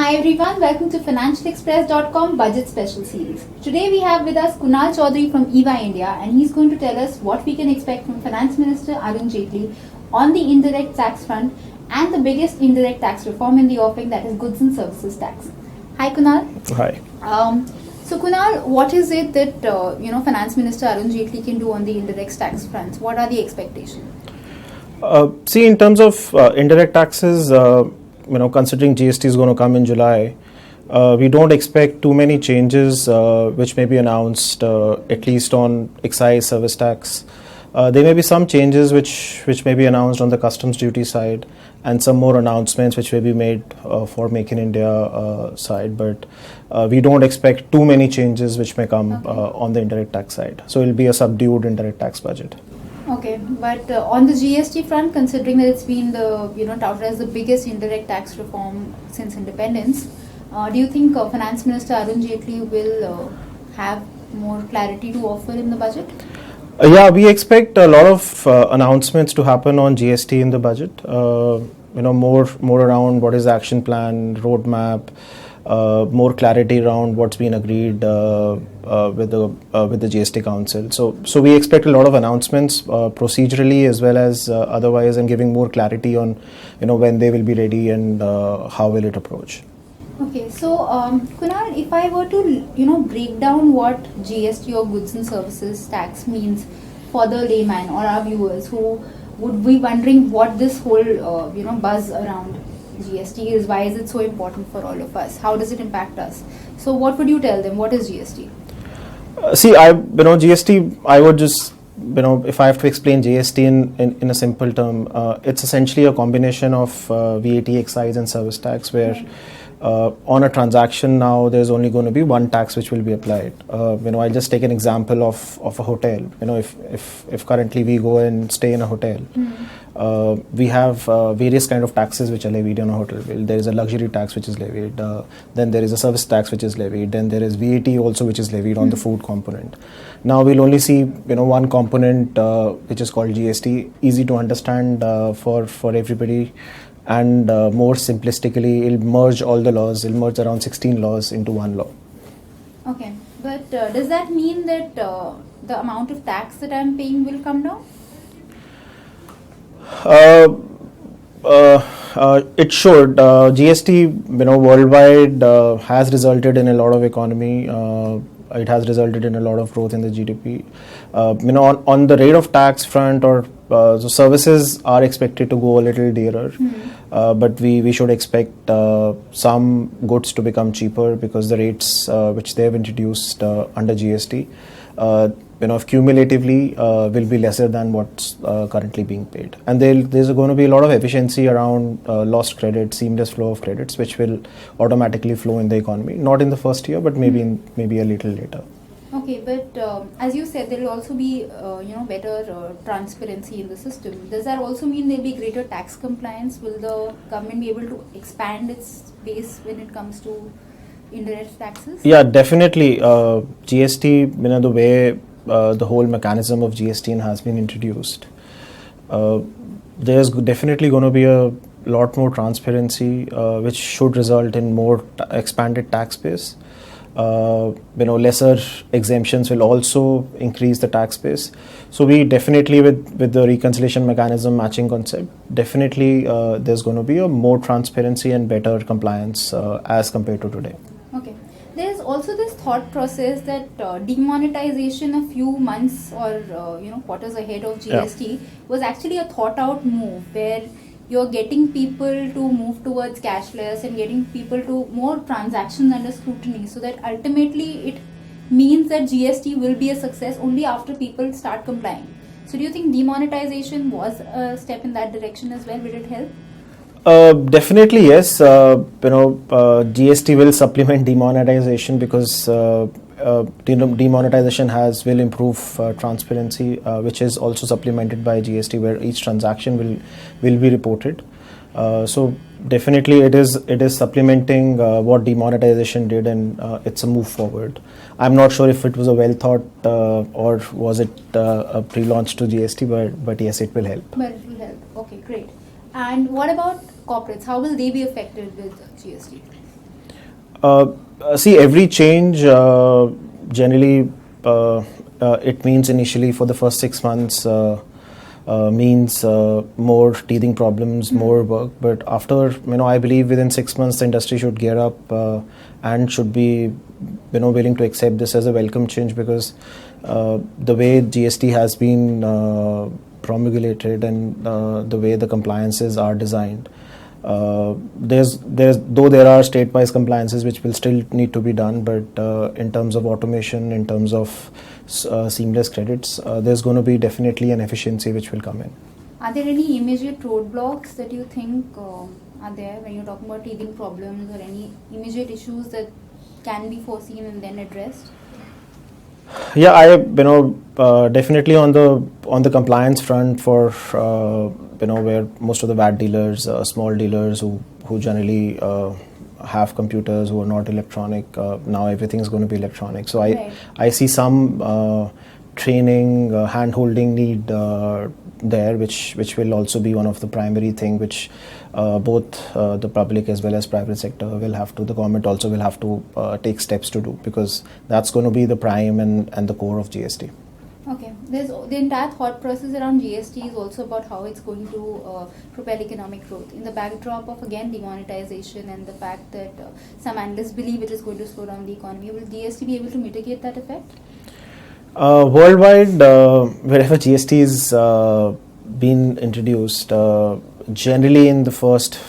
Hi everyone, welcome to financialexpress.com budget special series. Today we have with us Kunal Chaudhary from EY India, and he's going to tell us what we can expect from Finance Minister Arun Jaitley on the indirect tax front and the biggest indirect tax reform in the offing, that is goods and services tax. Hi Kunal. Hi. So Kunal, what is it that Finance Minister Arun Jaitley can do on the indirect tax front? What are the expectations? See, in terms of indirect taxes, considering GST is going to come in July, we don't expect too many changes which may be announced, at least on excise service tax. There may be some changes which may be announced on the customs duty side, and some more announcements which may be made for Make in India side, but we don't expect too many changes which may come on the indirect tax side. So it will be a subdued indirect tax budget. Okay, but on the GST front, considering that it's been touted as the biggest indirect tax reform since independence, do you think Finance Minister Arun Jaitley will have more clarity to offer in the budget? Yeah, we expect a lot of announcements to happen on GST in the budget. More around what is the action plan, roadmap, more clarity around what's been agreed with the GST Council. So we expect a lot of announcements procedurally as well as otherwise, and giving more clarity on when they will be ready and how will it approach. Okay, so Kunal, if I were to break down what GST or goods and services tax means for the layman or our viewers who would be wondering what this whole buzz around GST is, why is it so important for all of us? How does it impact us? So what would you tell them? What is GST? GST, I would just, if I have to explain GST in a simple term, it's essentially a combination of VAT, excise and service tax, where on a transaction now there's only going to be one tax which will be applied. I'll just take an example of a hotel. If currently we go and stay in a hotel, we have various kind of taxes which are levied on a hotel bill. There is a luxury tax which is levied, then there is a service tax which is levied, then there is VAT also which is levied on the food component. Now we'll only see one component which is called GST, easy to understand for everybody. And more simplistically, it'll merge all the laws. It'll merge around 16 laws into one law. Okay, but does that mean that the amount of tax that I'm paying will come down? It should. GST, worldwide has resulted in a lot of economy. It has resulted in a lot of growth in the GDP. On the rate of tax front, or so services are expected to go a little dearer, but we should expect some goods to become cheaper because the rates which they have introduced under GST, cumulatively will be lesser than what's currently being paid. And there's going to be a lot of efficiency around lost credit, seamless flow of credits, which will automatically flow in the economy. Not in the first year, but maybe a little later. Okay, but as you said, there will also be better transparency in the system. Does that also mean there will be greater tax compliance? Will the government be able to expand its base when it comes to indirect taxes? Yeah, definitely. GST, the way the whole mechanism of GST has been introduced, there's definitely going to be a lot more transparency, which should result in more expanded tax base. Lesser exemptions will also increase the tax base. So we definitely, with the reconciliation mechanism matching concept, definitely there's going to be a more transparency and better compliance as compared to today. Okay. There's also this thought process that demonetization a few months or quarters ahead of GST was actually a thought out move, where you're getting people to move towards cashless and getting people to more transactions under scrutiny, so that ultimately it means that GST will be a success only after people start complying. So do you think demonetization was a step in that direction as well? Will it help? Definitely yes. GST will supplement demonetization because demonetization will improve transparency, which is also supplemented by GST, where each transaction will be reported. So definitely it is supplementing what demonetization did, and it's a move forward. I'm not sure if it was a well thought or was it a pre-launch to GST, but yes, it will help. But it will help. Okay, great. And what about corporates? How will they be affected with GST? See, every change generally it means initially for the first 6 months means more teething problems, more work. But after, I believe within 6 months the industry should gear up and should be, willing to accept this as a welcome change, because the way GST has been promulgated and the way the compliances are designed. Though there are state-wise compliances which will still need to be done, but in terms of automation, in terms of seamless credits, there's going to be definitely an efficiency which will come in. Are there any immediate roadblocks that you think are there when you're talking about teething problems, or any immediate issues that can be foreseen and then addressed? Yeah, I definitely on the compliance front for where most of the VAT dealers, small dealers who generally have computers who are not electronic, now everything is going to be electronic. So I see some training, hand holding need there, which will also be one of the primary thing which both the public as well as private sector will have to, the government also will have to take steps to do, because that's going to be the prime and the core of GST. Okay, there's the entire thought process around GST is also about how it's going to propel economic growth in the backdrop of, again, demonetization and the fact that some analysts believe it is going to slow down the economy. Will GST be able to mitigate that effect? Worldwide, wherever GST is been introduced, generally in the first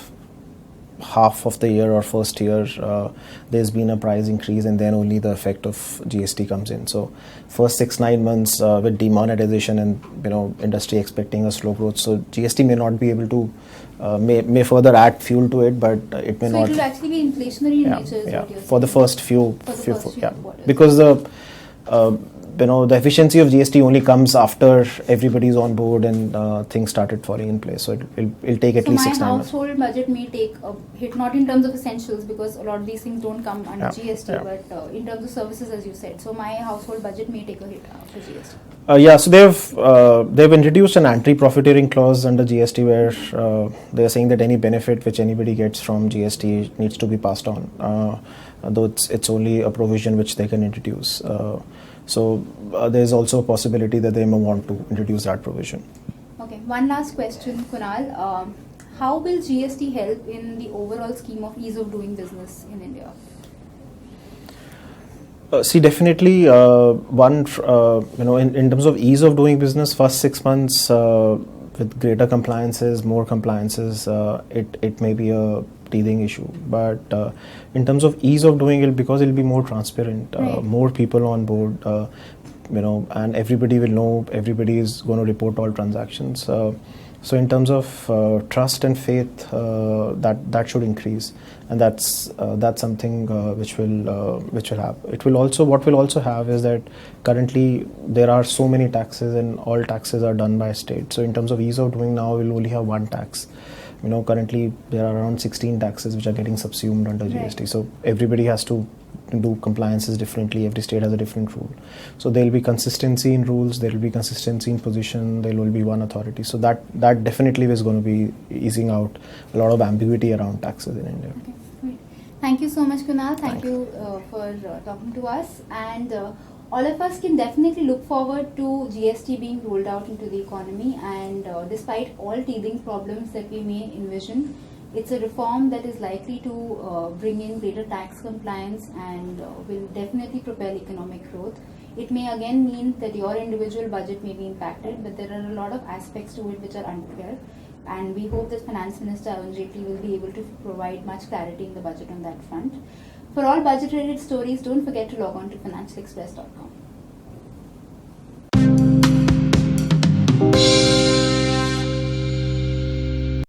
half of the year or first year, there's been a price increase, and then only the effect of GST comes in. So first 6-9 months with demonetization and industry expecting a slow growth, so GST may not be able to may further add fuel to it, but it may not. So it will actually be inflationary in nature, is what you're for the saying? first few quarters. Because the efficiency of GST only comes after everybody's on board and things started falling in place. So it'll take at least 6-9 months. So my household budget may take a hit, not in terms of essentials, because a lot of these things don't come under GST, but in terms of services, as you said. So my household budget may take a hit after GST. So they've introduced an anti-profiteering clause under GST where they're saying that any benefit which anybody gets from GST needs to be passed on, though it's only a provision which they can introduce. So there's also a possibility that they may want to introduce that provision. Okay, one last question, Kunal. How will GST help in the overall scheme of ease of doing business in India? See, definitely, in terms of ease of doing business, first 6 months with greater compliances, more compliances, it may be a teething issue. But in terms of ease of doing it, because it'll be more transparent, more people on board, and everybody will know, everybody is going to report all transactions. So in terms of trust and faith, that should increase, and that's something which will have. What will also have is that currently there are so many taxes, and all taxes are done by state. So in terms of ease of doing, now we'll only have one tax. Currently there are around 16 taxes which are getting subsumed under GST. So everybody has to do compliances differently. Every state has a different rule. So there will be consistency in rules, there will be consistency in position, there will be one authority. So that definitely is going to be easing out a lot of ambiguity around taxes in India. Okay, great. Thank you so much, Kunal. Thank you for talking to us. And all of us can definitely look forward to GST being rolled out into the economy, and despite all teething problems that we may envision, it's a reform that is likely to bring in greater tax compliance and will definitely propel economic growth. It may again mean that your individual budget may be impacted, but there are a lot of aspects to it which are unclear, and we hope that Finance Minister Jaitley will be able to provide much clarity in the budget on that front. For all budget-related stories, don't forget to log on to financialexpress.com.